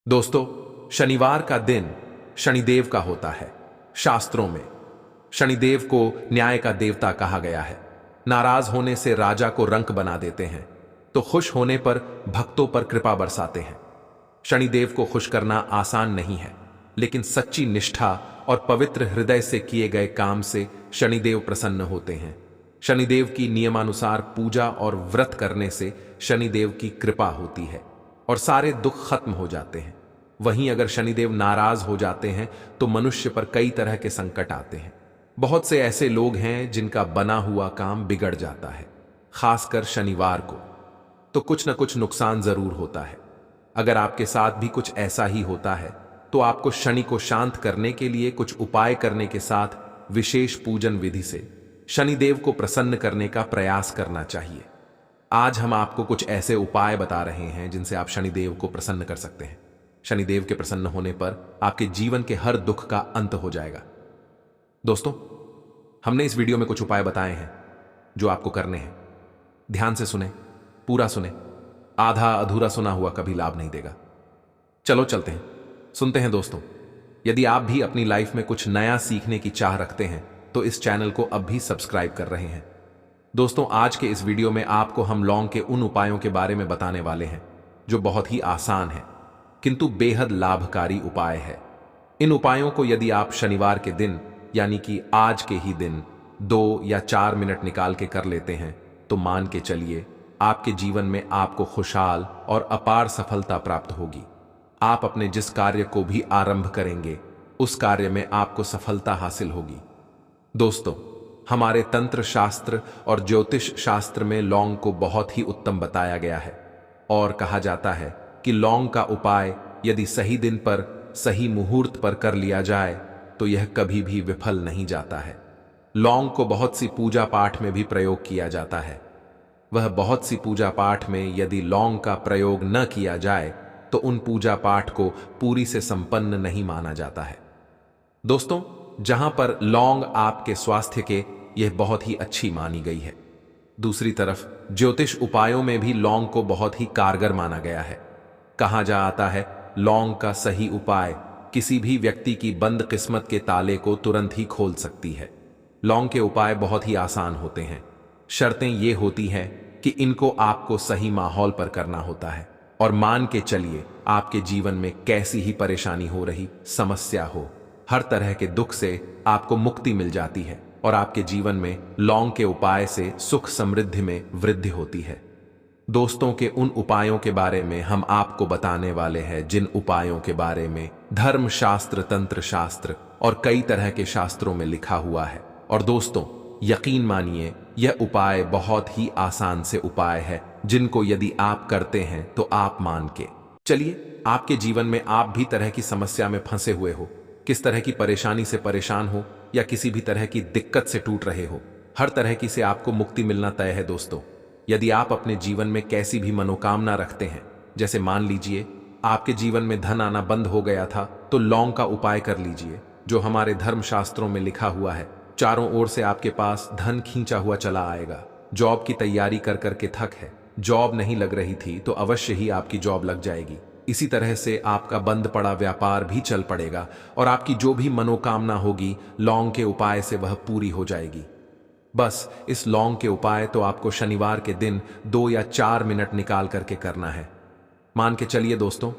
दोस्तों, शनिवार का दिन शनिदेव का होता है। शास्त्रों में शनिदेव को न्याय का देवता कहा गया है। नाराज होने से राजा को रंक बना देते हैं, तो खुश होने पर भक्तों पर कृपा बरसाते हैं। शनिदेव को खुश करना आसान नहीं है, लेकिन सच्ची निष्ठा और पवित्र हृदय से किए गए काम से शनिदेव प्रसन्न होते हैं। शनिदेव की नियमानुसार पूजा और व्रत करने से शनिदेव की कृपा होती है और सारे दुख खत्म हो जाते हैं। वहीं अगर शनिदेव नाराज हो जाते हैं तो मनुष्य पर कई तरह के संकट आते हैं। बहुत से ऐसे लोग हैं जिनका बना हुआ काम बिगड़ जाता है, खासकर शनिवार को तो कुछ न कुछ नुकसान जरूर होता है। अगर आपके साथ भी कुछ ऐसा ही होता है तो आपको शनि को शांत करने के लिए कुछ उपाय करने के साथ विशेष पूजन विधि से शनिदेव को प्रसन्न करने का प्रयास करना चाहिए। आज हम आपको कुछ ऐसे उपाय बता रहे हैं जिनसे आप शनिदेव को प्रसन्न कर सकते हैं। शनिदेव के प्रसन्न होने पर आपके जीवन के हर दुख का अंत हो जाएगा। दोस्तों, हमने इस वीडियो में कुछ उपाय बताए हैं जो आपको करने हैं। ध्यान से सुने, पूरा सुने। आधा अधूरा सुना हुआ कभी लाभ नहीं देगा। चलो चलते हैं, सुनते हैं। दोस्तों, यदि आप भी अपनी लाइफ में कुछ नया सीखने की चाह रखते हैं तो इस चैनल को अब भी सब्सक्राइब कर रहे हैं। दोस्तों, आज के इस वीडियो में आपको हम लौंग के उन उपायों के बारे में बताने वाले हैं जो बहुत ही आसान है किंतु बेहद लाभकारी उपाय है। इन उपायों को यदि आप शनिवार के दिन यानी कि आज के ही दिन 2 या 4 मिनट निकाल के कर लेते हैं तो मान के चलिए आपके जीवन में आपको खुशहाल और अपार सफलता प्राप्त होगी। आप अपने जिस कार्य को भी आरंभ करेंगे उस कार्य में आपको सफलता हासिल होगी। दोस्तों, हमारे तंत्र शास्त्र और ज्योतिष शास्त्र में लौंग को बहुत ही उत्तम बताया गया है और कहा जाता है कि लौंग का उपाय यदि सही दिन पर सही मुहूर्त पर कर लिया जाए तो यह कभी भी विफल नहीं जाता है। लौंग को बहुत सी पूजा पाठ में भी प्रयोग किया जाता है। वह बहुत सी पूजा पाठ में यदि लौंग का प्रयोग न किया जाए तो उन पूजा पाठ को पूरी से संपन्न नहीं माना जाता है। दोस्तों, जहां पर लौंग आपके स्वास्थ्य के यह बहुत ही अच्छी मानी गई है, दूसरी तरफ ज्योतिष उपायों में भी लौंग को बहुत ही कारगर माना गया है। कहा जाता है लौंग का सही उपाय किसी भी व्यक्ति की बंद किस्मत के ताले को तुरंत ही खोल सकती है। लौंग के उपाय बहुत ही आसान होते हैं। शर्तें ये होती हैं कि इनको आपको सही माहौल पर करना होता है और मान के चलिए आपके जीवन में कैसी ही परेशानी हो रही समस्या हो, हर तरह के दुख से आपको मुक्ति मिल जाती है और आपके जीवन में लौंग के उपाय से सुख समृद्धि में वृद्धि होती है। दोस्तों, के उन उपायों के बारे में हम आपको बताने वाले हैं जिन उपायों के बारे में धर्म शास्त्र, तंत्र शास्त्र और कई तरह के शास्त्रों में लिखा हुआ है। और दोस्तों, यकीन मानिए यह उपाय बहुत ही आसान से उपाय है जिनको यदि आप करते हैं तो आप मान के चलिए आपके जीवन में आप भी तरह की समस्या में फंसे हुए हो, किस तरह की परेशानी से परेशान हो या किसी भी तरह की दिक्कत से टूट रहे हो, हर तरह की से आपको मुक्ति मिलना तय है। दोस्तों, यदि आप अपने जीवन में कैसी भी मनोकामना रखते हैं, जैसे मान लीजिए आपके जीवन में धन आना बंद हो गया था, तो लौंग का उपाय कर लीजिए जो हमारे धर्म शास्त्रों में लिखा हुआ है। चारों ओर से आपके पास धन खींचा हुआ चला आएगा। जॉब की तैयारी कर करके थक है, जॉब नहीं लग रही थी तो अवश्य ही आपकी जॉब लग जाएगी। इसी तरह से आपका बंद पड़ा व्यापार भी चल पड़ेगा और आपकी जो भी मनोकामना होगी लौंग के उपाय से वह पूरी हो जाएगी। बस इस लौंग के उपाय तो आपको शनिवार के दिन 2 या 4 मिनट निकाल करके करना है। मान के चलिए दोस्तों,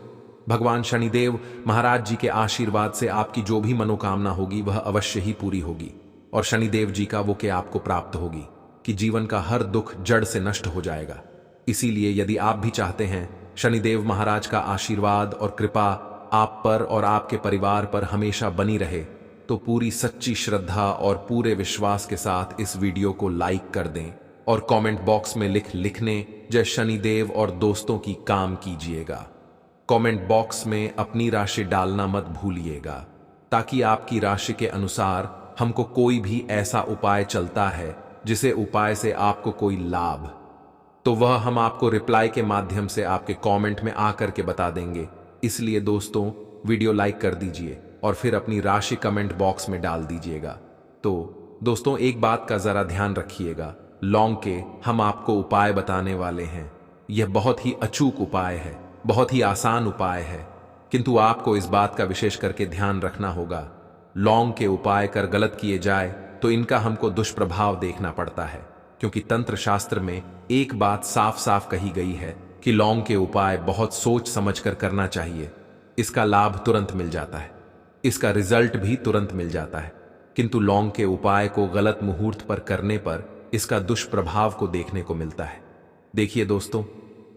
भगवान शनिदेव महाराज जी के आशीर्वाद से आपकी जो भी मनोकामना होगी वह अवश्य ही पूरी होगी और शनिदेव जी का वो के आपको प्राप्त होगी कि जीवन का हर दुख जड़ से नष्ट हो जाएगा। इसीलिए यदि आप भी चाहते हैं शनिदेव महाराज का आशीर्वाद और कृपा आप पर और आपके परिवार पर हमेशा बनी रहे तो पूरी सच्ची श्रद्धा और पूरे विश्वास के साथ इस वीडियो को लाइक कर दें और कमेंट बॉक्स में लिखने जय शनिदेव और दोस्तों की काम कीजिएगा। कमेंट बॉक्स में अपनी राशि डालना मत भूलिएगा ताकि आपकी राशि के अनुसार हमको कोई भी ऐसा उपाय चलता है जिसे उपाय से आपको कोई लाभ, तो वह हम आपको रिप्लाई के माध्यम से आपके कमेंट में आकर के बता देंगे। इसलिए दोस्तों, वीडियो लाइक कर दीजिए और फिर अपनी राशि कमेंट बॉक्स में डाल दीजिएगा। तो दोस्तों, एक बात का जरा ध्यान रखिएगा, लौंग के हम आपको उपाय बताने वाले हैं। यह बहुत ही अचूक उपाय है, बहुत ही आसान उपाय है। किंतु आपको इस बात का विशेष करके ध्यान रखना होगा, लौंग के उपाय कर गलत किए जाए तो इनका हमको दुष्प्रभाव देखना पड़ता है, क्योंकि तंत्र शास्त्र में एक बात साफ साफ कही गई है कि लौंग के उपाय बहुत सोच समझकर करना चाहिए। इसका लाभ तुरंत मिल जाता है, इसका रिजल्ट भी तुरंत मिल जाता है, किंतु लौंग के उपाय को गलत मुहूर्त पर करने पर इसका दुष्प्रभाव को देखने को मिलता है। देखिए दोस्तों,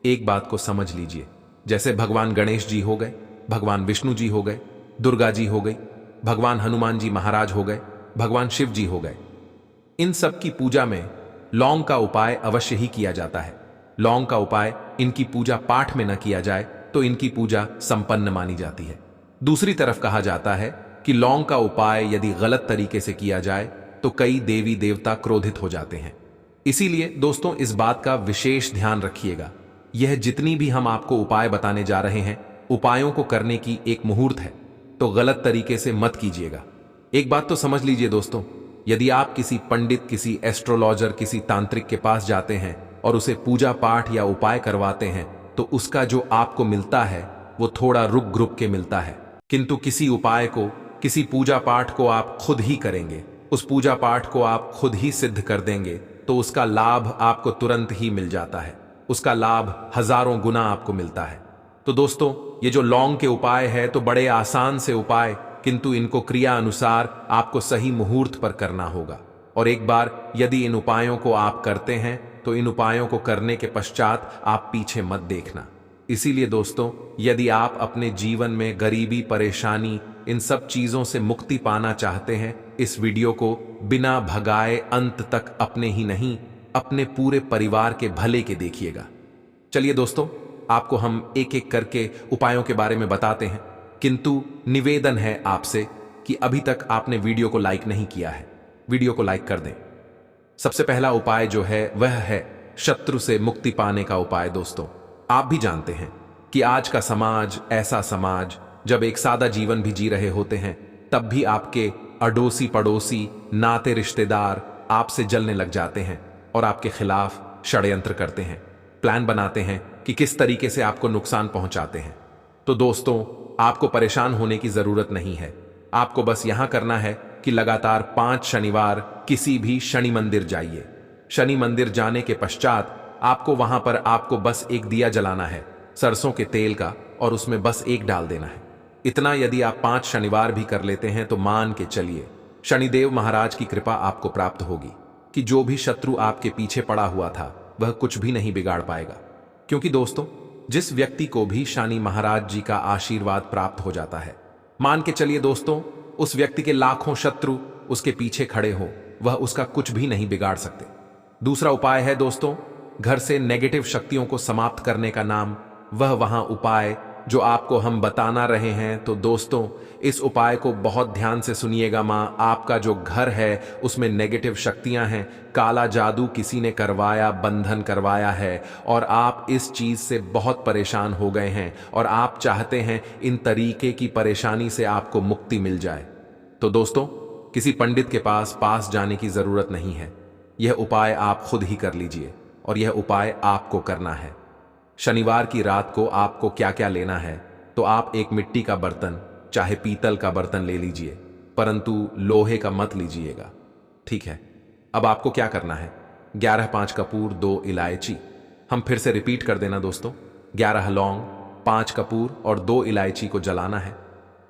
एक बात को समझ लीजिए, जैसे भगवान गणेश जी हो गए, भगवान विष्णु जी हो गए, दुर्गा जी हो गई, भगवान हनुमान जी महाराज हो गए, भगवान शिव जी हो गए, इन सब की पूजा में लौंग का उपाय अवश्य ही किया जाता है। लौंग का उपाय इनकी पूजा पाठ में न किया जाए तो इनकी पूजा संपन्न मानी जाती है। दूसरी तरफ कहा जाता है कि लौंग का उपाय यदि गलत तरीके से किया जाए तो कई देवी देवता क्रोधित हो जाते हैं। इसीलिए दोस्तों, इस बात का विशेष ध्यान रखिएगा। यह जितनी भी हम आपको उपाय बताने जा रहे हैं, उपायों को करने की एक मुहूर्त है, तो गलत तरीके से मत कीजिएगा। एक बात तो समझ लीजिए दोस्तों, यदि आप किसी पंडित, किसी एस्ट्रोलॉजर, किसी तांत्रिक के पास जाते हैं और उसे पूजा पाठ या उपाय करवाते हैं तो उसका जो आपको मिलता है वो थोड़ा रुक ग्रुप के मिलता है। किंतु किसी उपाय को, किसी पूजा पाठ को आप खुद ही करेंगे, उस पूजा पाठ को आप खुद ही सिद्ध कर देंगे तो उसका लाभ आपको तुरंत ही मिल जाता है, उसका लाभ हजारों गुना आपको मिलता है। तो दोस्तों, ये जो लौंग के उपाय है तो बड़े आसान से उपाय, किंतु इनको क्रिया अनुसार आपको सही मुहूर्त पर करना होगा। और एक बार यदि इन उपायों को आप करते हैं तो इन उपायों को करने के पश्चात आप पीछे मत देखना। इसीलिए दोस्तों, यदि आप अपने जीवन में गरीबी, परेशानी, इन सब चीजों से मुक्ति पाना चाहते हैं, इस वीडियो को बिना भगाए अंत तक अपने ही नहीं, अपने पूरे परिवार के भले के देखिएगा। चलिए दोस्तों, आपको हम एक एक करके उपायों के बारे में बताते हैं, किंतु निवेदन है आपसे कि अभी तक आपने वीडियो को लाइक नहीं किया है, वीडियो को लाइक कर दें। सबसे पहला उपाय जो है वह है शत्रु से मुक्ति पाने का उपाय। दोस्तों, आप भी जानते हैं कि आज का समाज ऐसा समाज, जब एक सादा जीवन भी जी रहे होते हैं तब भी आपके अड़ोसी पड़ोसी, नाते रिश्तेदार आपसे जलने लग जाते हैं और आपके खिलाफ षड्यंत्र करते हैं, प्लान बनाते हैं कि किस तरीके से आपको नुकसान पहुंचाते हैं। तो दोस्तों, आपको परेशान होने की जरूरत नहीं है। आपको बस यहां करना है कि लगातार 5 शनिवार किसी भी शनि मंदिर जाइए। शनि मंदिर जाने के पश्चात आपको वहां पर आपको बस एक दिया जलाना है सरसों के तेल का, और उसमें बस एक डाल देना है। इतना यदि आप 5 शनिवार भी कर लेते हैं तो मान के चलिए शनिदेव महाराज की कृपा आपको प्राप्त होगी कि जो भी शत्रु आपके पीछे पड़ा हुआ था वह कुछ भी नहीं बिगाड़ पाएगा। क्योंकि दोस्तों, जिस व्यक्ति को भी शनि महाराज जी का आशीर्वाद प्राप्त हो जाता है, मान के चलिए दोस्तों, उस व्यक्ति के लाखों शत्रु उसके पीछे खड़े हो, वह उसका कुछ भी नहीं बिगाड़ सकते। दूसरा उपाय है दोस्तों, घर से नेगेटिव शक्तियों को समाप्त करने का नाम वह वहां उपाय जो आपको हम बताना रहे हैं। तो दोस्तों, इस उपाय को बहुत ध्यान से सुनिएगा। माँ, आपका जो घर है उसमें नेगेटिव शक्तियां हैं, काला जादू किसी ने करवाया, बंधन करवाया है और आप इस चीज से बहुत परेशान हो गए हैं और आप चाहते हैं इन तरीके की परेशानी से आपको मुक्ति मिल जाए। तो दोस्तों, किसी पंडित के पास जाने की जरूरत नहीं है। यह उपाय आप खुद ही कर लीजिए और यह उपाय आपको करना है। शनिवार की रात को आपको क्या क्या लेना है, तो आप एक मिट्टी का बर्तन, चाहे पीतल का बर्तन ले लीजिए, परंतु लोहे का मत लीजिएगा, ठीक है। अब आपको क्या करना है, 11 5 कपूर, 2 इलायची। हम फिर से रिपीट कर देना दोस्तों, 11 लौंग, 5 कपूर और 2 इलायची को जलाना है।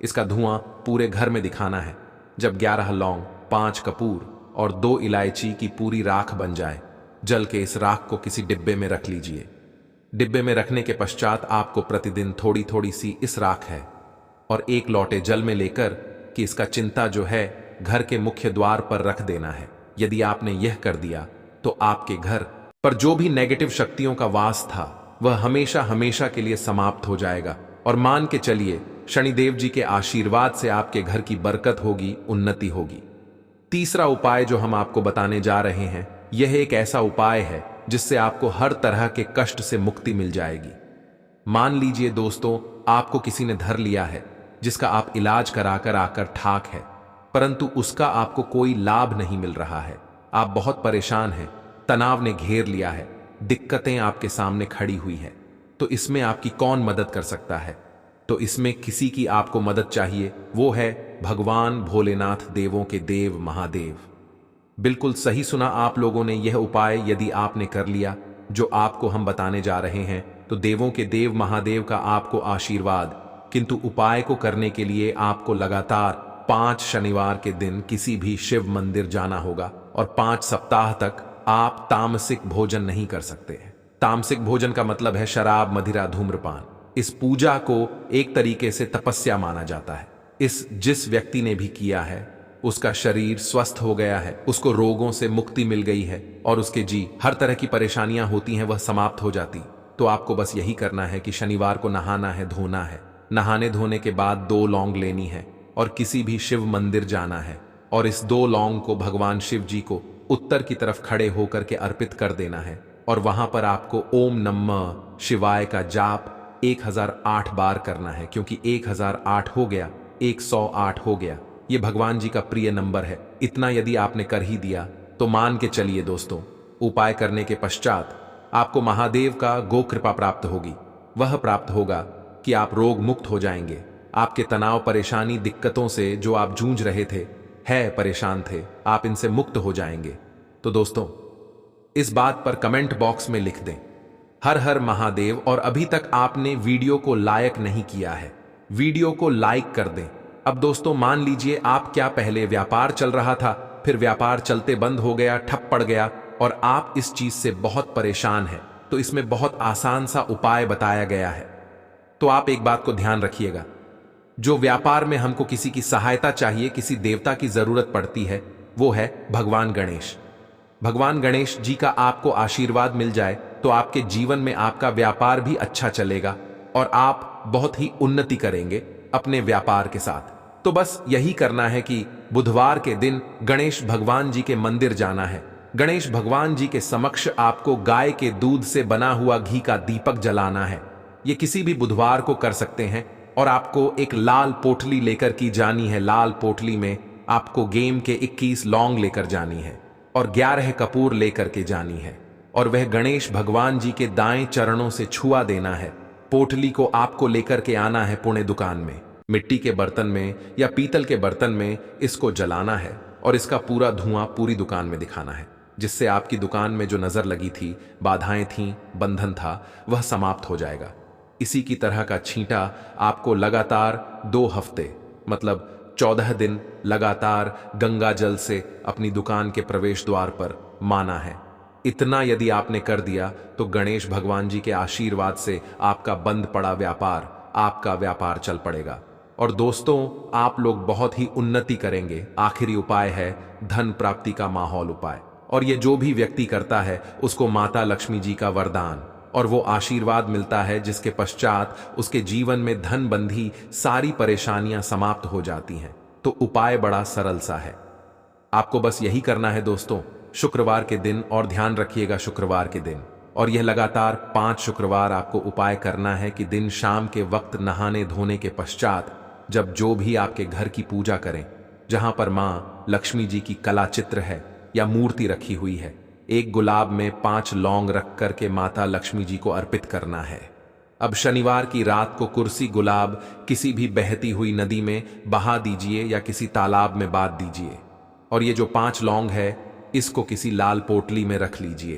इसका धुआं पूरे घर में दिखाना है। जब 11 लौंग, 5 कपूर और 2 इलायची की पूरी राख बन जाए, जल के इस राख को किसी डिब्बे में रख लीजिए। डिब्बे में रखने के पश्चात आपको प्रतिदिन थोड़ी थोड़ी सी इस राख है और 1 लोटे जल में लेकर कि इसका चिंता जो है घर के मुख्य द्वार पर रख देना है। यदि आपने यह कर दिया तो आपके घर पर जो भी नेगेटिव शक्तियों का वास था वह हमेशा हमेशा के लिए समाप्त हो जाएगा। और मान के चलिए शनिदेव जी के आशीर्वाद से आपके घर की बरकत होगी, उन्नति होगी। तीसरा उपाय जो हम आपको बताने जा रहे हैं, यह एक ऐसा उपाय है जिससे आपको हर तरह के कष्ट से मुक्ति मिल जाएगी। मान लीजिए दोस्तों, आपको किसी ने धर लिया है जिसका आप इलाज कराकर आकर ठाक है, परंतु उसका आपको कोई लाभ नहीं मिल रहा है। आप बहुत परेशान हैं, तनाव ने घेर लिया है, दिक्कतें आपके सामने खड़ी हुई है। तो इसमें आपकी कौन मदद कर सकता है? तो इसमें किसी की आपको मदद चाहिए, वो है भगवान भोलेनाथ, देवों के देव महादेव। बिल्कुल सही सुना आप लोगों ने। यह उपाय यदि आपने कर लिया जो आपको हम बताने जा रहे हैं, तो देवों के देव महादेव का आपको आशीर्वाद। किंतु उपाय को करने के लिए आपको लगातार 5 शनिवार के दिन किसी भी शिव मंदिर जाना होगा और 5 सप्ताह तक आप तामसिक भोजन नहीं कर सकते हैं। तामसिक भोजन का मतलब है शराब, मदिरा, धूम्रपान। इस पूजा को एक तरीके से तपस्या माना जाता है। जिस व्यक्ति ने भी किया है उसका शरीर स्वस्थ हो गया है, उसको रोगों से मुक्ति मिल गई है और उसके हर तरह की परेशानियां होती हैं वह समाप्त हो जाती। तो आपको बस यही करना है कि शनिवार को नहाना है, धोना है। नहाने धोने के बाद 2 लौंग लेनी है और किसी भी शिव मंदिर जाना है और इस 2 लौंग को भगवान शिव जी को उत्तर की तरफ खड़े होकर के अर्पित कर देना है और वहां पर आपको ओम नमः शिवाय का जाप 1008 बार करना है, क्योंकि 1008 हो गया, 108 हो गया, ये भगवान जी का प्रिय नंबर है। इतना यदि आपने कर ही दिया तो मान के चलिए दोस्तों, उपाय करने के पश्चात आपको महादेव का गो कृपा प्राप्त होगी। वह प्राप्त होगा कि आप रोग मुक्त हो जाएंगे। आपके तनाव, परेशानी, दिक्कतों से जो आप जूझ रहे थे, परेशान थे, आप इनसे मुक्त हो जाएंगे। तो दोस्तों, इस बात पर कमेंट बॉक्स में लिख दें हर हर महादेव। और अभी तक आपने वीडियो को लाइक नहीं किया है, वीडियो को लाइक कर दें। अब दोस्तों मान लीजिए आप क्या पहले व्यापार चल रहा था, फिर व्यापार चलते बंद हो गया, ठप पड़ गया और आप इस चीज से बहुत परेशान हैं, तो इसमें बहुत आसान सा उपाय बताया गया है। तो आप एक बात को ध्यान रखिएगा, जो व्यापार में हमको किसी की सहायता चाहिए, किसी देवता की जरूरत पड़ती है, वो है भगवान गणेश। भगवान गणेश जी का आपको आशीर्वाद मिल जाए तो आपके जीवन में आपका व्यापार भी अच्छा चलेगा और आप बहुत ही उन्नति करेंगे अपने व्यापार के साथ। तो बस यही करना है कि बुधवार के दिन गणेश भगवान जी के मंदिर जाना है। गणेश भगवान जी के समक्ष आपको गाय के दूध से बना हुआ घी का दीपक जलाना है। ये किसी भी बुधवार को कर सकते हैं और आपको एक लाल पोटली लेकर की जानी है। लाल पोटली में आपको गेम के 21 लौंग लेकर जानी है और 11 कपूर लेकर के जानी है और वह गणेश भगवान जी के दाएं चरणों से छुआ देना है। पोटली को आपको लेकर के आना है पुणे दुकान में, मिट्टी के बर्तन में या पीतल के बर्तन में इसको जलाना है और इसका पूरा धुआं पूरी दुकान में दिखाना है, जिससे आपकी दुकान में जो नजर लगी थी, बाधाएं थीं, बंधन था, वह समाप्त हो जाएगा। इसी की तरह का छींटा आपको लगातार 2 हफ्ते मतलब 14 दिन लगातार गंगा जल से अपनी दुकान के प्रवेश द्वार पर माना है। इतना यदि आपने कर दिया तो गणेश भगवान जी के आशीर्वाद से आपका बंद पड़ा व्यापार, आपका व्यापार चल पड़ेगा और दोस्तों आप लोग बहुत ही उन्नति करेंगे। आखिरी उपाय है धन प्राप्ति का माहौल उपाय, और ये जो भी व्यक्ति करता है उसको माता लक्ष्मी जी का वरदान और वो आशीर्वाद मिलता है, जिसके पश्चात उसके जीवन में धन बंधी सारी परेशानियां समाप्त हो जाती हैं। तो उपाय बड़ा सरल सा है, आपको बस यही करना है दोस्तों, शुक्रवार के दिन, और ध्यान रखिएगा शुक्रवार के दिन, और यह लगातार 5 शुक्रवार आपको उपाय करना है कि दिन शाम के वक्त नहाने धोने के पश्चात जब जो भी आपके घर की पूजा करें, जहां पर मां लक्ष्मी जी की कला चित्र है या मूर्ति रखी हुई है, एक गुलाब में 5 लौंग रख करके माता लक्ष्मी जी को अर्पित करना है। अब शनिवार की रात को कुर्सी गुलाब किसी भी बहती हुई नदी में बहा दीजिए या किसी तालाब में बांध दीजिए, और ये जो 5 लौंग है इसको किसी लाल पोटली में रख लीजिए।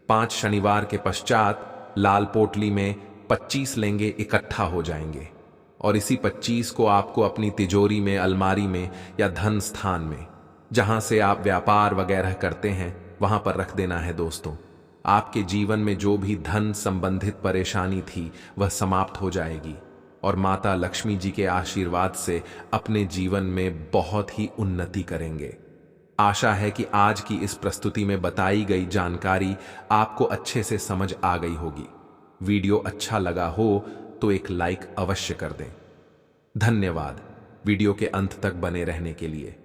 5 शनिवार के पश्चात लाल पोटली में 25 लेंगे इकट्ठा हो जाएंगे और इसी 25 को आपको अपनी तिजोरी में, अलमारी में या धन स्थान में, जहां से आप व्यापार वगैरह करते हैं, वहां पर रख देना है दोस्तों। आपके जीवन में जो भी धन संबंधित परेशानी थी वह समाप्त हो जाएगी और माता लक्ष्मी जी के आशीर्वाद से अपने जीवन में बहुत ही उन्नति करेंगे। आशा है कि आज की इस प्रस्तुति में बताई गई जानकारी आपको अच्छे से समझ आ गई होगी। वीडियो अच्छा लगा हो तो एक लाइक अवश्य कर दें। धन्यवाद वीडियो के अंत तक बने रहने के लिए।